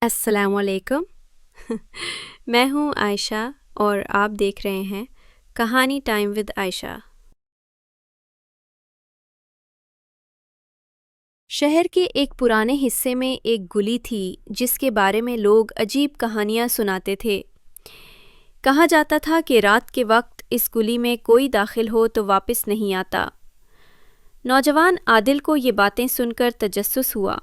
السلام علیکم۔ میں ہوں عائشہ اور آپ دیکھ رہے ہیں کہانی ٹائم ود عائشہ۔ شہر کے ایک پرانے حصے میں ایک گلی تھی جس کے بارے میں لوگ عجیب کہانیاں سناتے تھے۔ کہا جاتا تھا کہ رات کے وقت اس گلی میں کوئی داخل ہو تو واپس نہیں آتا۔ نوجوان عادل کو یہ باتیں سن کر تجسس ہوا۔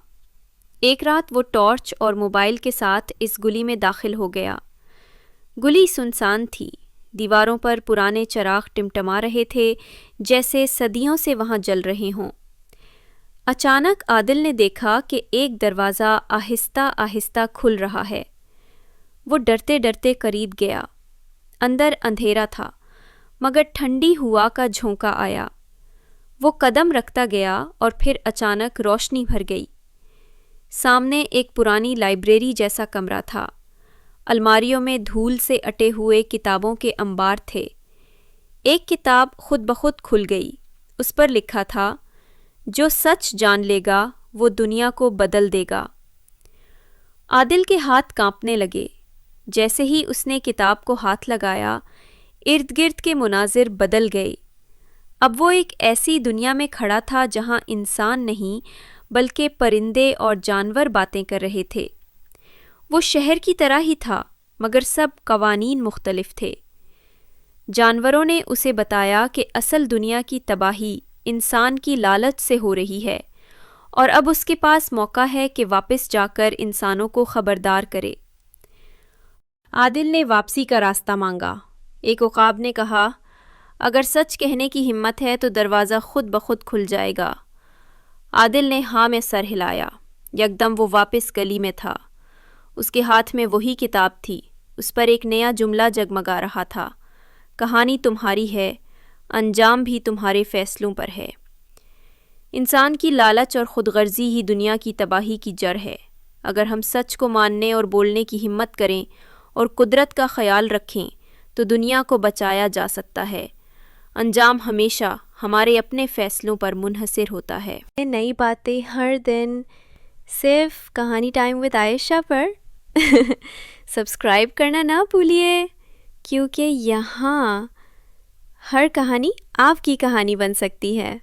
ایک رات وہ ٹارچ اور موبائل کے ساتھ اس گلی میں داخل ہو گیا۔ گلی سنسان تھی، دیواروں پر پرانے چراغ ٹمٹما رہے تھے جیسے صدیوں سے وہاں جل رہے ہوں۔ اچانک عادل نے دیکھا کہ ایک دروازہ آہستہ آہستہ کھل رہا ہے۔ وہ ڈرتے ڈرتے قریب گیا۔ اندر اندھیرا تھا مگر ٹھنڈی ہوا کا جھونکا آیا۔ وہ قدم رکھتا گیا اور پھر اچانک روشنی بھر گئی۔ سامنے ایک پرانی لائبریری جیسا کمرہ تھا۔ الماریوں میں دھول سے اٹے ہوئے کتابوں کے انبار تھے۔ ایک کتاب خود بخود کھل گئی۔ اس پر لکھا تھا، جو سچ جان لے گا وہ دنیا کو بدل دے گا۔ عادل کے ہاتھ کانپنے لگے۔ جیسے ہی اس نے کتاب کو ہاتھ لگایا، ارد گرد کے مناظر بدل گئے۔ اب وہ ایک ایسی دنیا میں کھڑا تھا جہاں انسان نہیں بلکہ پرندے اور جانور باتیں کر رہے تھے۔ وہ شہر کی طرح ہی تھا مگر سب قوانین مختلف تھے۔ جانوروں نے اسے بتایا کہ اصل دنیا کی تباہی انسان کی لالچ سے ہو رہی ہے اور اب اس کے پاس موقع ہے کہ واپس جا کر انسانوں کو خبردار کرے۔ عادل نے واپسی کا راستہ مانگا۔ ایک عقاب نے کہا، اگر سچ کہنے کی ہمت ہے تو دروازہ خود بخود کھل جائے گا۔ عادل نے ہاں میں سر ہلایا۔ یکدم وہ واپس گلی میں تھا۔ اس کے ہاتھ میں وہی کتاب تھی۔ اس پر ایک نیا جملہ جگمگا رہا تھا، کہانی تمہاری ہے، انجام بھی تمہارے فیصلوں پر ہے۔ انسان کی لالچ اور خود غرضی ہی دنیا کی تباہی کی جڑ ہے۔ اگر ہم سچ کو ماننے اور بولنے کی ہمت کریں اور قدرت کا خیال رکھیں تو دنیا کو بچایا جا سکتا ہے۔ انجام ہمیشہ ہمارے اپنے فیصلوں پر منحصر ہوتا ہے۔ نئی باتیں ہر دن صرف کہانی ٹائم ود عائشہ پر۔ سبسکرائب کرنا نہ بھولیے کیونکہ یہاں ہر کہانی آپ کی کہانی بن سکتی ہے۔